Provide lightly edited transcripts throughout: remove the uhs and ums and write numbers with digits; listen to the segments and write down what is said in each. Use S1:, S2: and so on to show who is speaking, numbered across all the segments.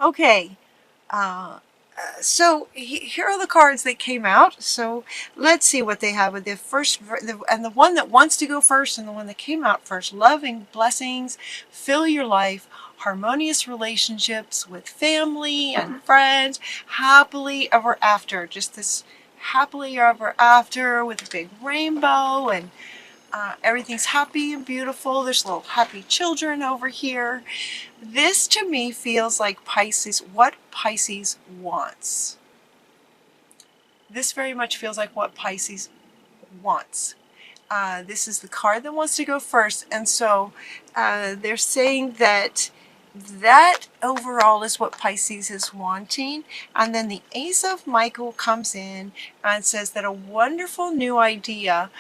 S1: Okay, so here are the cards that came out. So let's see what they have with the first, and the one that wants to go first, and the one that came out first. Loving blessings, fill your life, harmonious relationships with family and friends, happily ever after. Just this happily ever after with a big rainbow, and everything's happy and beautiful. There's little happy children over here. This to me feels like Pisces, what Pisces wants. This very much feels like what Pisces wants. This is the card that wants to go first. And so they're saying that overall is what Pisces is wanting. And then the Ace of Michael comes in and says that a wonderful new idea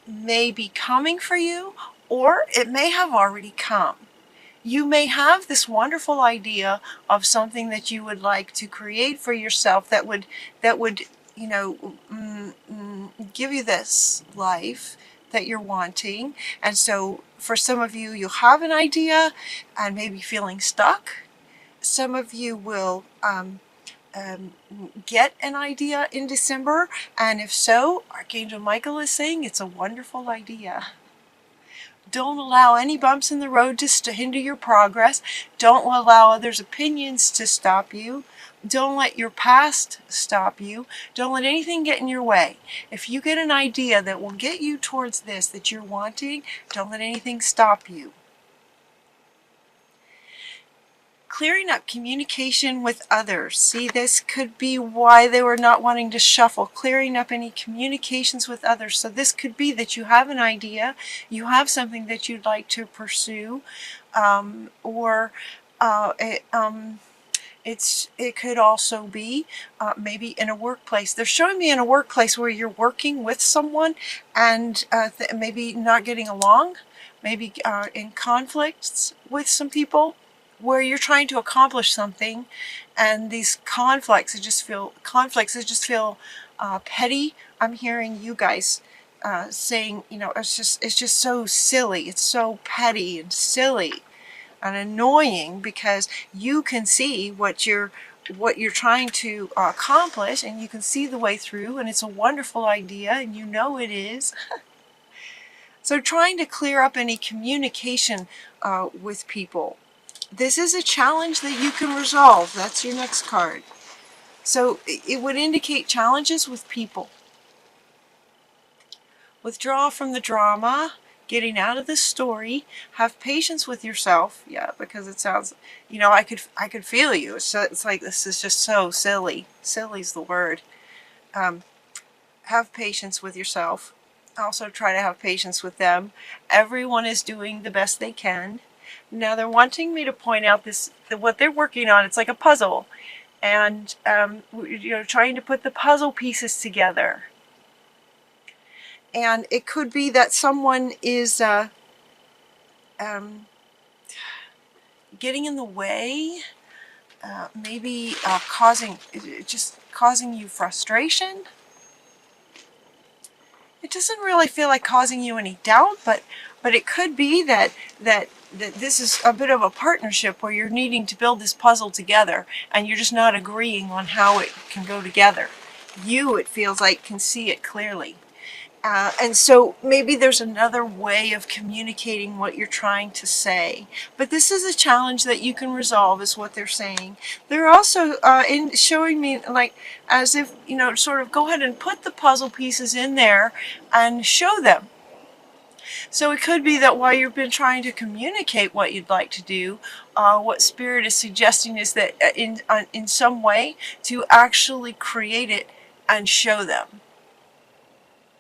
S1: may be coming for you, or it may have already come. You may have this wonderful idea of something that you would like to create for yourself that would give you this life that you're wanting. And so for some of you, you'll have an idea and maybe feeling stuck. Some of you will get an idea in December, and if so, Archangel Michael is saying it's a wonderful idea. Don't allow any bumps in the road to hinder your progress. Don't allow others' opinions to stop you. Don't let your past stop you. Don't let anything get in your way. If you get an idea that will get you towards this that you're wanting, don't let anything stop you. Clearing up communication with others. See, this could be why they were not wanting to shuffle. Clearing up any communications with others. So this could be that you have an idea, you have something that you'd like to pursue, it could also be maybe in a workplace. They're showing me in a workplace where you're working with someone and maybe not getting along, maybe in conflicts with some people, where you're trying to accomplish something, and these conflicts just feel petty. I'm hearing you guys saying, it's just so silly. It's so petty and silly and annoying, because you can see what you're trying to accomplish, and you can see the way through, and it's a wonderful idea, and it is. So trying to clear up any communication with people. This is a challenge that you can resolve. That's your next card. So it would indicate challenges with people. Withdraw from the drama, getting out of the story. Have patience with yourself. Yeah, because it sounds, I could feel you. It's like, this is just so silly. Silly's the word. Have patience with yourself. Also try to have patience with them. Everyone is doing the best they can. Now they're wanting me to point out what they're working on. It's like a puzzle, and trying to put the puzzle pieces together. And it could be that someone is getting in the way, maybe causing you frustration. It doesn't really feel like causing you any doubt, but it could be that this is a bit of a partnership where you're needing to build this puzzle together, and you're just not agreeing on how it can go together. It feels like, can see it clearly. And so maybe there's another way of communicating what you're trying to say. But this is a challenge that you can resolve, is what they're saying. They're also showing me, like, as if, sort of go ahead and put the puzzle pieces in there and show them. So it could be that while you've been trying to communicate what you'd like to do, what Spirit is suggesting is that in some way to actually create it and show them.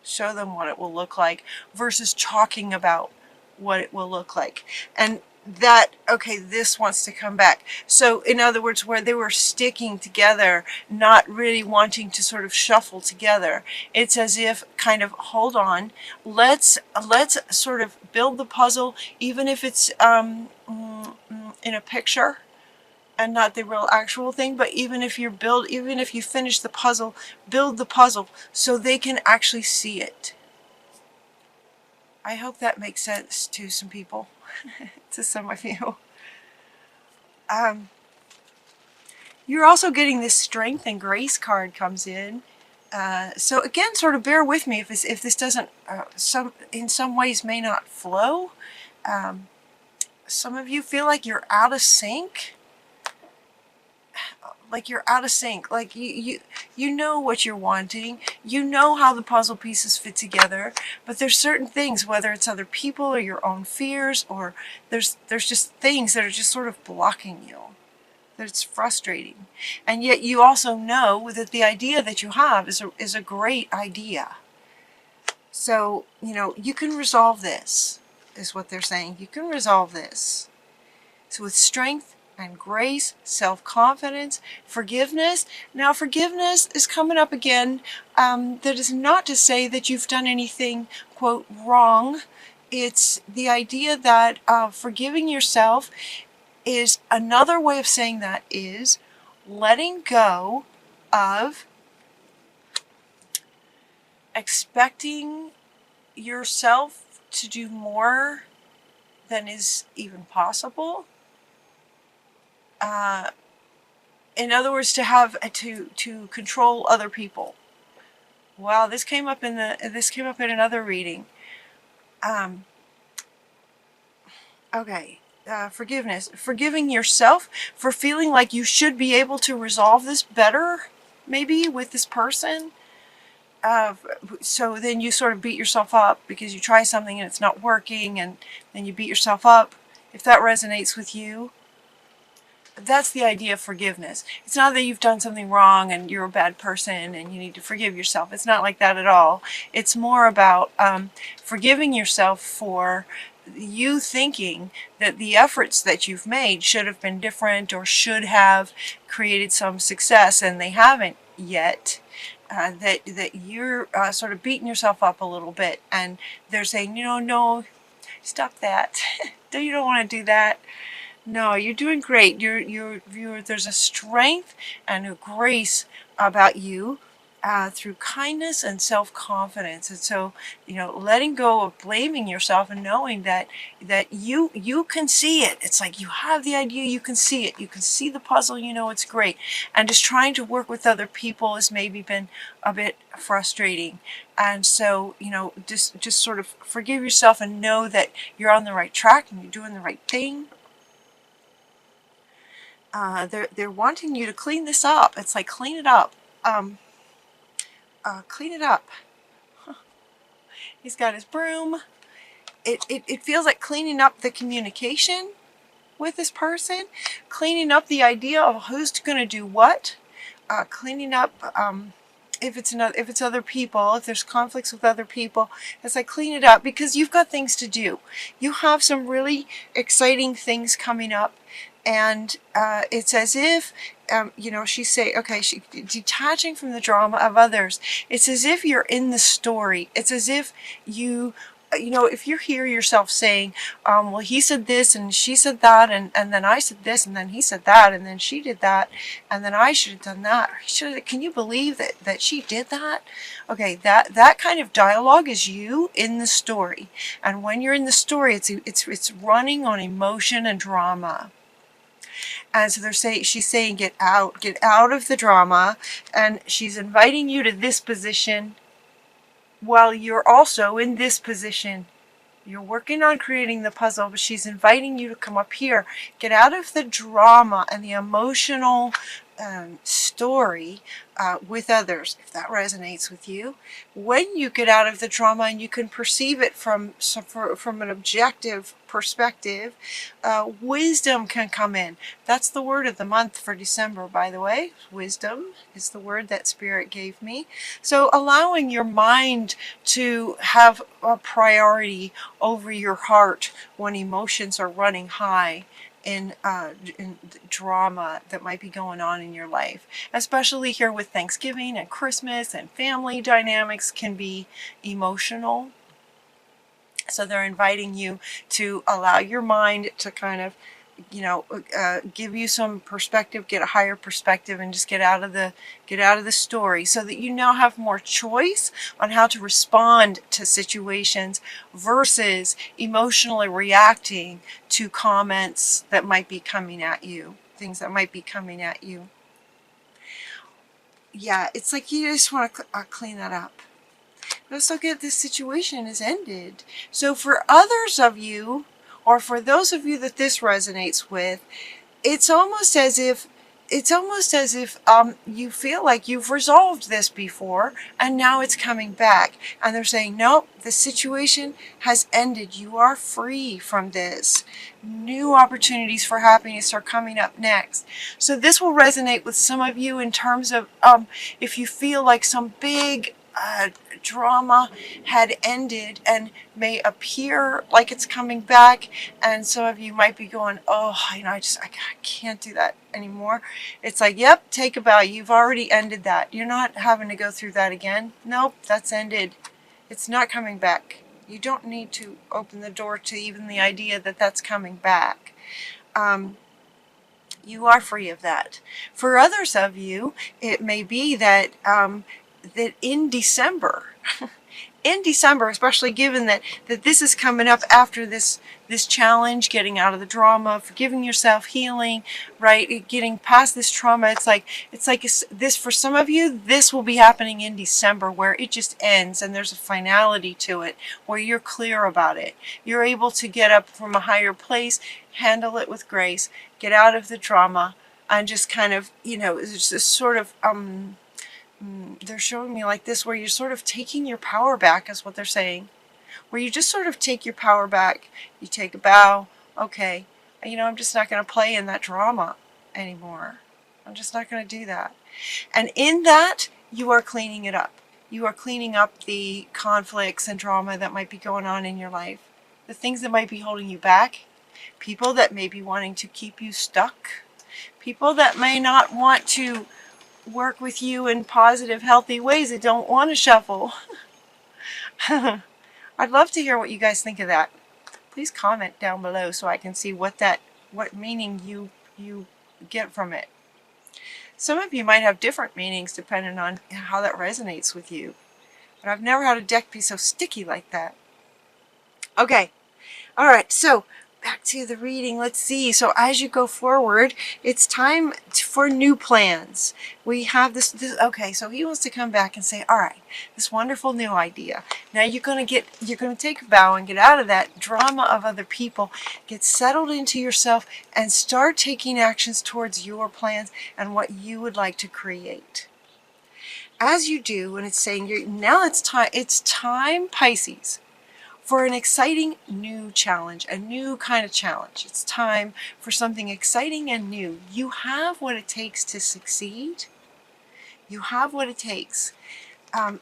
S1: Show them what it will look like versus talking about what it will look like. And this wants to come back. So in other words, where they were sticking together, not really wanting to sort of shuffle together, it's as if, kind of, hold on, let's sort of build the puzzle, even if it's in a picture and not the real actual thing. But even if you finish the puzzle, build the puzzle so they can actually see it. I hope that makes sense to some people, to some of you. You're also getting this strength and grace card comes in. So again, sort of bear with me if this doesn't, in some ways may not flow. Some of you feel like you're out of sync. Like you're out of sync. Like you know what you're wanting. You know how the puzzle pieces fit together. But there's certain things, whether it's other people or your own fears, or there's just things that are just sort of blocking you. That it's frustrating. And yet you also know that the idea that you have is a great idea. So, you know, you can resolve this, is what they're saying. You can resolve this. So with strength and grace, self-confidence, forgiveness. Now forgiveness is coming up again. That is not to say that you've done anything, quote, wrong. It's the idea that forgiving yourself is another way of saying that is letting go of expecting yourself to do more than is even possible. In other words, to have to control other people. Wow, this came up in another reading. Okay. Forgiveness. Forgiving yourself for feeling like you should be able to resolve this better, maybe, with this person. So then you sort of beat yourself up because you try something and it's not working, and then you beat yourself up. If that resonates with you, that's the idea of forgiveness. It's not that you've done something wrong and you're a bad person and you need to forgive yourself. It's not like that at all. It's more about forgiving yourself for you thinking that the efforts that you've made should have been different or should have created some success, and they haven't yet. That you're sort of beating yourself up a little bit, and they're saying, you know, no, stop that. You don't want to do that. No, you're doing great. There's a strength and a grace about you through kindness and self-confidence. And so, you know, letting go of blaming yourself and knowing that you can see it. It's like you have the idea, you can see it. You can see the puzzle, you know it's great. And just trying to work with other people has maybe been a bit frustrating. And so, you know, just sort of forgive yourself and know that you're on the right track and you're doing the right thing. They're wanting you to clean this up. It's like, clean it up. Clean it up. He's got his broom. It feels like cleaning up the communication with this person, cleaning up the idea of who's going to do what, cleaning up if it's other people, if there's conflicts with other people. It's like, clean it up because you've got things to do. You have some really exciting things coming up. And it's as if, you know, she's saying, okay, detaching from the drama of others. It's as if you're in the story. It's as if you know, if you hear yourself saying, well, he said this and she said that, and then I said this and then he said that and then she did that and then I should have done that. Can you believe that she did that? Okay, that kind of dialogue is you in the story. And when you're in the story, it's running on emotion and drama. And so she's saying, get out of the drama, and she's inviting you to this position while you're also in this position. You're working on creating the puzzle, but she's inviting you to come up here. Get out of the drama and the emotional story with others, if that resonates with you. When you get out of the drama and you can perceive it from an objective perspective, wisdom can come in. That's the word of the month for December, by the way. Wisdom is the word that Spirit gave me. So allowing your mind to have a priority over your heart when emotions are running high in drama that might be going on in your life, especially here with Thanksgiving and Christmas, and family dynamics can be emotional. So they're inviting you to allow your mind to kind of, you know, give you some perspective, get a higher perspective, and just get out of the story, so that you now have more choice on how to respond to situations versus emotionally reacting to comments that might be coming at you, things that might be coming at you. yeah, it's like you just want to clean that up. Let's look at this situation has ended. So for others of you, or for those of you that this resonates with, it's almost as if you feel like you've resolved this before and now it's coming back, and they're saying nope, the situation has ended, you are free from this, new opportunities for happiness are coming up next. So this will resonate with some of you in terms of if you feel like some big drama had ended and may appear like it's coming back, and some of you might be going, oh, I can't do that anymore. It's like, yep, take a bow, you've already ended that, you're not having to go through that again. Nope, that's ended, it's not coming back. You don't need to open the door to even the idea that that's coming back. You are free of that. For others of you, it may be that that in December, especially given that this is coming up after this challenge, getting out of the drama, forgiving yourself, healing, right? Getting past this trauma. It's like this, for some of you, this will be happening in December, where it just ends and there's a finality to it, where you're clear about it. You're able to get up from a higher place, handle it with grace, get out of the drama, and just kind of, it's just sort of they're showing me like this, where you're sort of taking your power back, is what they're saying. Where you just sort of take your power back, you take a bow, okay, I'm just not going to play in that drama anymore. I'm just not going to do that. And in that, you are cleaning it up. You are cleaning up the conflicts and drama that might be going on in your life. The things that might be holding you back. People that may be wanting to keep you stuck. People that may not want to work with you in positive, healthy ways, that don't want to shuffle. I'd love to hear what you guys think of that. Please comment down below so I can see what meaning you get from it. Some of you might have different meanings depending on how that resonates with you. But I've never had a deck be so sticky like that. Okay. Alright, so back to the reading. Let's see. So as you go forward, it's time for new plans. We have this. Okay, so he wants to come back and say, all right, this wonderful new idea. Now you're going to take a bow and get out of that drama of other people, get settled into yourself, and start taking actions towards your plans and what you would like to create. As you do, and it's saying, now it's time, Pisces, for an exciting new challenge, a new kind of challenge. It's time for something exciting and new. You have what it takes to succeed. You have what it takes.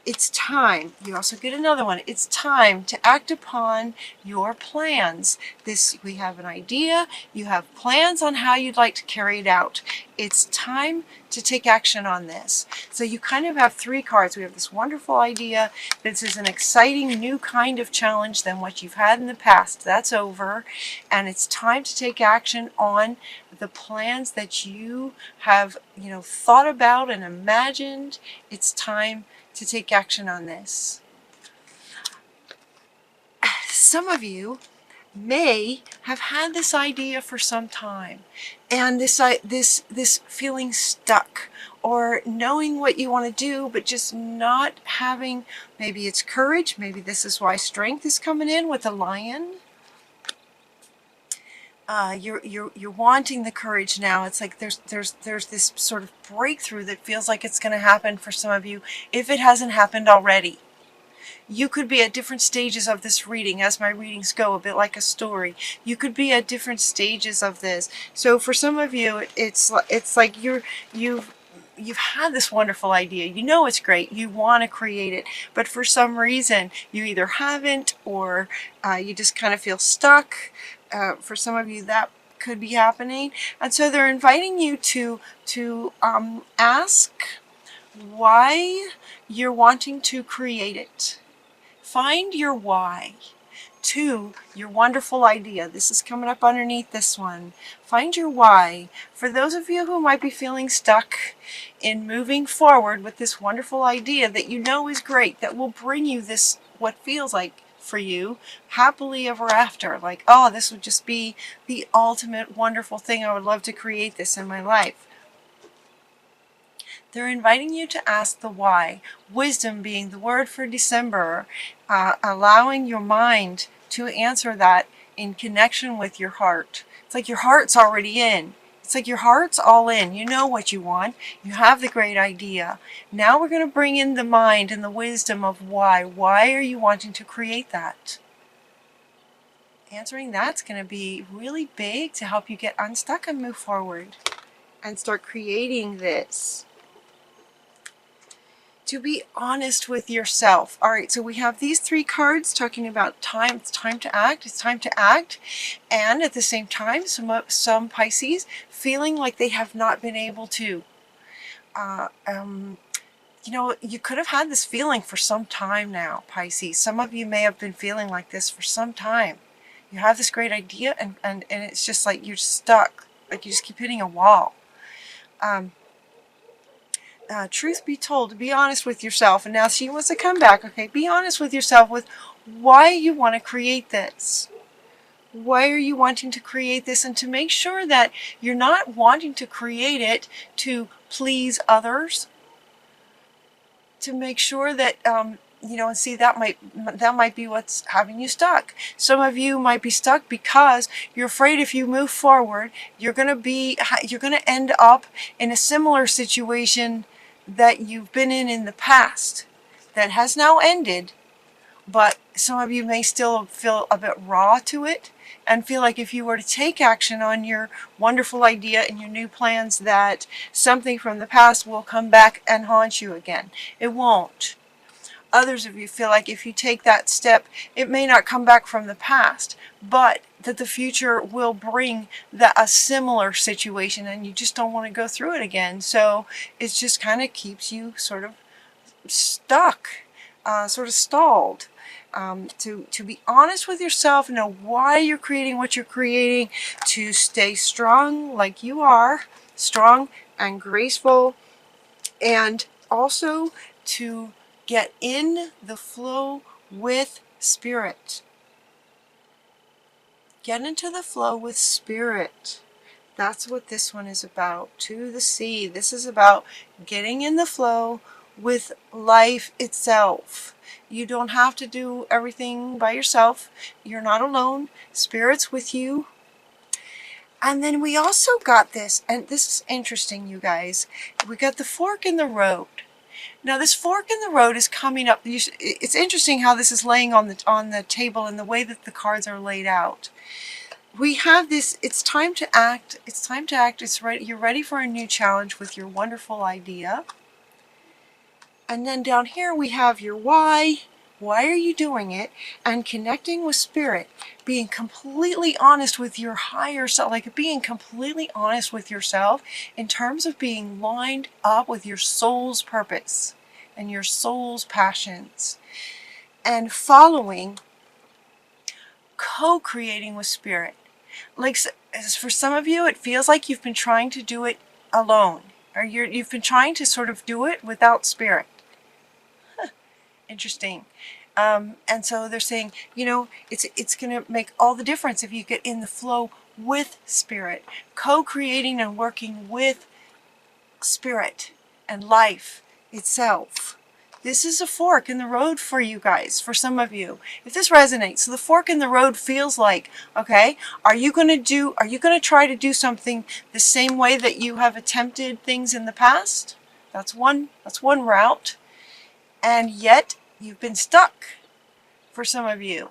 S1: It's time. You also get another one. It's time to act upon your plans. We have an idea. You have plans on how you'd like to carry it out. It's time to take action on this. So you kind of have three cards. We have this wonderful idea. This is an exciting new kind of challenge than what you've had in the past. That's over. And it's time to take action on the plans that you have, thought about and imagined. It's time to take action on this. Some of you may have had this idea for some time, and this feeling stuck, or knowing what you want to do but just not having, maybe it's courage, maybe this is why strength is coming in with the lion. You're wanting the courage now. It's like there's this sort of breakthrough that feels like it's going to happen for some of you, if it hasn't happened already. You could be at different stages of this reading, as my readings go, a bit like a story. You could be at different stages of this. So for some of you, it's like you've had this wonderful idea. You know it's great. You want to create it. But for some reason, you either haven't, or you just kind of feel stuck. For some of you, that could be happening. And so they're inviting you to ask why you're wanting to create it. Find your why to your wonderful idea. This is coming up underneath this one. Find your why. For those of you who might be feeling stuck in moving forward with this wonderful idea that you know is great, that will bring you this, what feels like for you, happily ever after. Like, oh, this would just be the ultimate wonderful thing. I would love to create this in my life. They're inviting you to ask the why. Wisdom being the word for December, allowing your mind to answer that in connection with your heart. It's like your heart's already in. It's like your heart's all in. You know what you want. You have the great idea. Now we're going to bring in the mind and the wisdom of why. Why are you wanting to create that? Answering that's going to be really big to help you get unstuck and move forward and start creating this. To be honest with yourself. All right, so we have these 3 cards talking about time. It's time to act. It's time to act. And at the same time, some Pisces feeling like they have not been able to. You know, you could have had this feeling for some time now, Pisces. Some of you may have been feeling like this for some time. You have this great idea and it's just like you're stuck. Like you just keep hitting a wall. Truth be told, be honest with yourself. And now she wants to come back. Okay, be honest with yourself with why you want to create this. Why are you wanting to create this? And to make sure that you're not wanting to create it to please others. To make sure that, you know, and see that might be what's having you stuck. Some of you might be stuck because you're afraid if you move forward, you're going to end up in a similar situation that you've been in the past that has now ended, but some of you may still feel a bit raw to it and feel like if you were to take action on your wonderful idea and your new plans that something from the past will come back and haunt you again. It won't. Others of you feel like if you take that step, it may not come back from the past, but that the future will bring a similar situation and you just don't want to go through it again. So it just kind of keeps you sort of stuck, sort of stalled. To be honest with yourself, know why you're creating what you're creating, to stay strong like you are, strong and graceful, and also to get in the flow with spirit. Get into the flow with spirit. That's what this one is about. To the sea. This is about getting in the flow with life itself. You don't have to do everything by yourself. You're not alone. Spirit's with you. And then we also got this, and this is interesting, you guys. We got the fork in the road. Now this fork in the road is coming up. It's interesting how this is laying on the table and the way that the cards are laid out. We have this, it's time to act. It's time to act. It's right. You're ready for a new challenge with your wonderful idea. And then down here we have your why. Why are you doing it? And connecting with spirit. Being completely honest with your higher self. Like being completely honest with yourself in terms of being lined up with your soul's purpose and your soul's passions. And following, co-creating with spirit. Like for some of you, it feels like you've been trying to do it alone. Or you've been trying to sort of do it without spirit. Interesting. And so they're saying, you know, it's going to make all the difference if you get in the flow with spirit, co-creating and working with spirit and life itself. This is a fork in the road for you guys, for some of you. If this resonates, so the fork in the road feels like, okay, are you going to try to do something the same way that you have attempted things in the past? That's one route. And yet you've been stuck for some of you.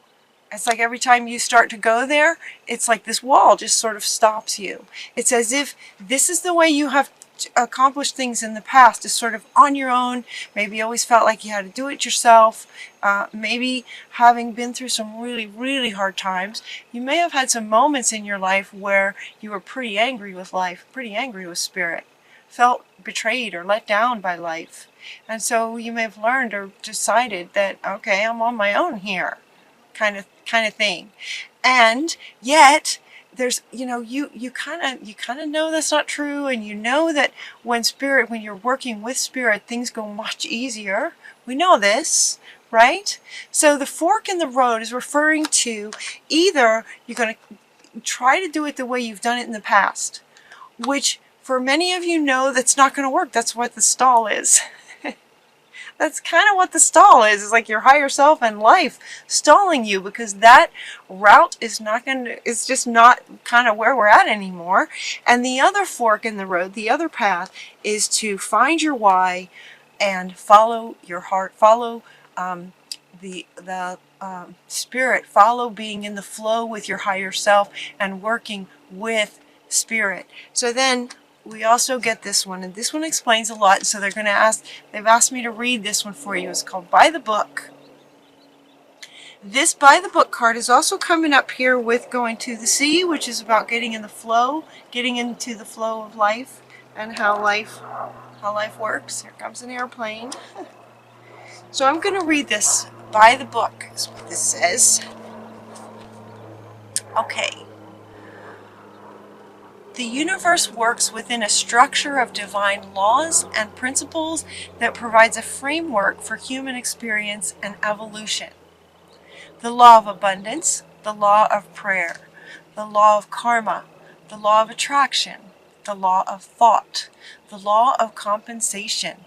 S1: It's like every time you start to go there, it's like this wall just sort of stops you. It's as if this is the way you have accomplished things in the past, is sort of on your own. Maybe you always felt like you had to do it yourself. Maybe having been through some really, really hard times, you may have had some moments in your life where you were pretty angry with life, pretty angry with spirit, felt betrayed or let down by life. And so you may have learned or decided that, okay, I'm on my own here, kind of thing. And yet there's, you know, you kind of know that's not true, and you know that when you're working with spirit, things go much easier. We know this, right? So the fork in the road is referring to either you're going to try to do it the way you've done it in the past, which for many of you know that's not going to work. That's what the stall is. That's kind of what the stall is. It's like your higher self and life stalling you, because that route is not going to, it's just not kind of where we're at anymore. And the other fork in the road, the other path, is to find your why and follow your heart, follow the spirit, follow being in the flow with your higher self and working with spirit. So then we also get this one, and this one explains a lot. So they've asked me to read this one for you. It's called By the Book. This By the Book card is also coming up here with Going to the Sea, which is about getting in the flow, getting into the flow of life and how life works. Here comes an airplane. So I'm going to read this By the Book, is what this says. Okay. The universe works within a structure of divine laws and principles that provides a framework for human experience and evolution. The law of abundance, the law of prayer, the law of karma, the law of attraction, the law of thought, the law of compensation,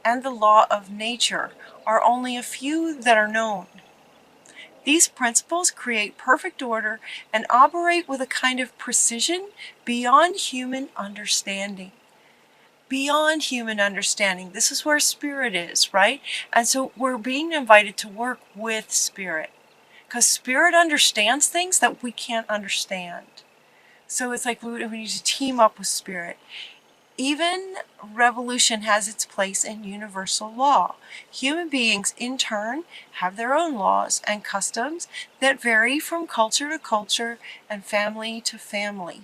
S1: and the law of nature are only a few that are known. These principles create perfect order and operate with a kind of precision beyond human understanding. Beyond human understanding. This is where spirit is, right? And so we're being invited to work with spirit, because spirit understands things that we can't understand. So it's like we need to team up with spirit. Even revolution has its place in universal law. Human beings, in turn, have their own laws and customs that vary from culture to culture and family to family.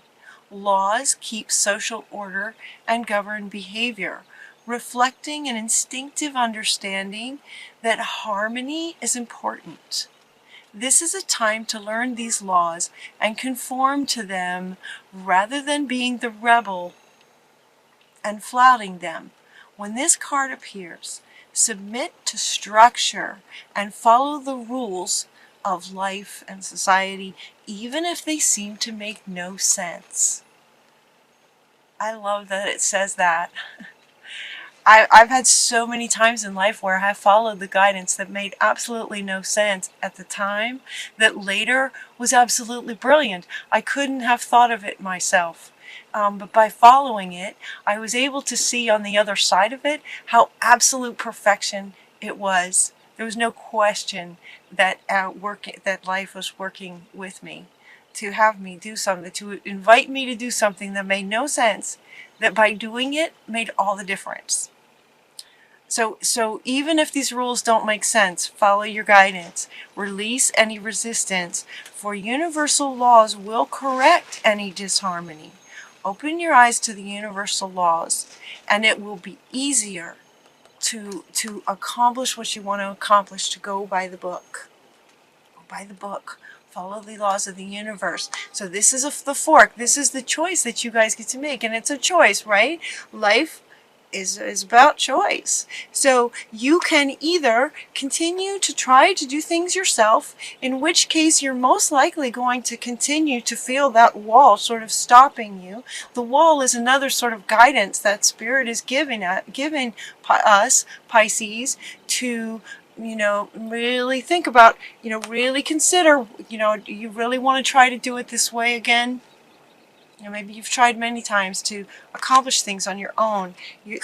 S1: Laws keep social order and govern behavior, reflecting an instinctive understanding that harmony is important. This is a time to learn these laws and conform to them rather than being the rebel and flouting them. When this card appears, submit to structure and follow the rules of life and society, even if they seem to make no sense. I love that it says that. I've had so many times in life where I have followed the guidance that made absolutely no sense at the time, that later was absolutely brilliant. I couldn't have thought of it myself. But by following it, I was able to see on the other side of it how absolute perfection it was. There was no question that that life was working with me to have me do something, to invite me to do something that made no sense, that by doing it made all the difference. So even if these rules don't make sense, follow your guidance. Release any resistance, for universal laws will correct any disharmony. Open your eyes to the universal laws, and it will be easier to accomplish what you want to accomplish, to go by the book. Go by the book. Follow the laws of the universe. So this is the fork. This is the choice that you guys get to make, and it's a choice, right? Life is about choice. So you can either continue to try to do things yourself, in which case you're most likely going to continue to feel that wall sort of stopping you. The wall is another sort of guidance that spirit is giving us, Pisces, to really think about, really consider, do you really want to try to do it this way again? Maybe you've tried many times to accomplish things on your own. You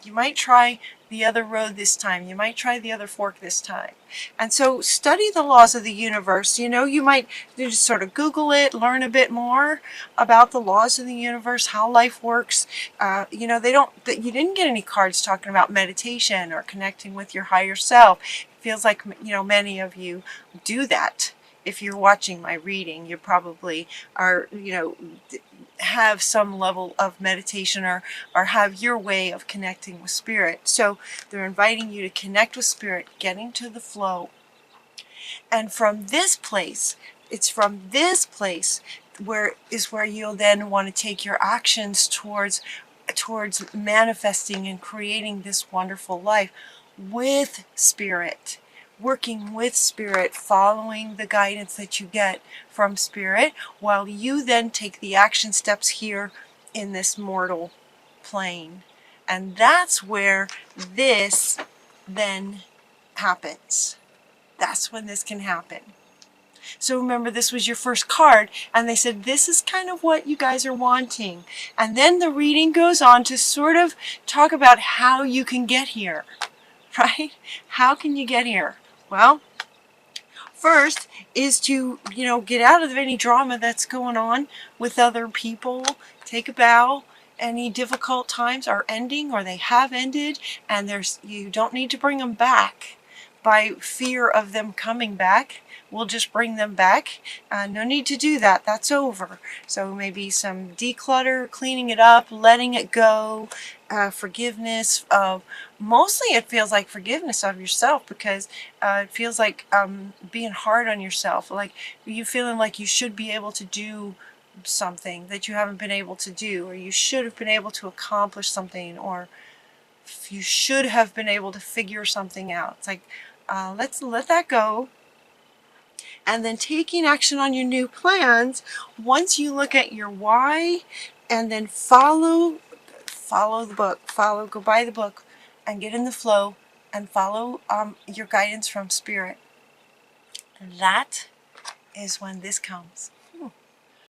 S1: might try the other road this time. You might try the other fork this time. And so study the laws of the universe. You might just sort of Google it, learn a bit more about the laws of the universe, how life works. You didn't get any cards talking about meditation or connecting with your higher self. It feels like, many of you do that. If you're watching my reading, you probably are, have some level of meditation or have your way of connecting with spirit. So they're inviting you to connect with spirit, getting to the flow. And from this place, it's from this place where you'll then want to take your actions towards manifesting and creating this wonderful life with spirit. Working with spirit, following the guidance that you get from spirit, while you then take the action steps here in this mortal plane. And that's where this then happens. That's when this can happen. So remember, this was your first card, and they said this is kind of what you guys are wanting. And then the reading goes on to sort of talk about how you can get here, right? How can you get here? Well, first is to, get out of any drama that's going on with other people. Take a bow. Any difficult times are ending, or they have ended, and you don't need to bring them back by fear of them coming back. We'll just bring them back. No need to do that. That's over. So maybe some declutter, cleaning it up, letting it go, forgiveness of, mostly it feels like forgiveness of yourself, because it feels like being hard on yourself, like you feeling like you should be able to do something that you haven't been able to do, or you should have been able to accomplish something, or you should have been able to figure something out. It's like, let's let that go. And then taking action on your new plans, once you look at your why, and then follow the book, go by the book and get in the flow and follow your guidance from spirit. And that is when this comes.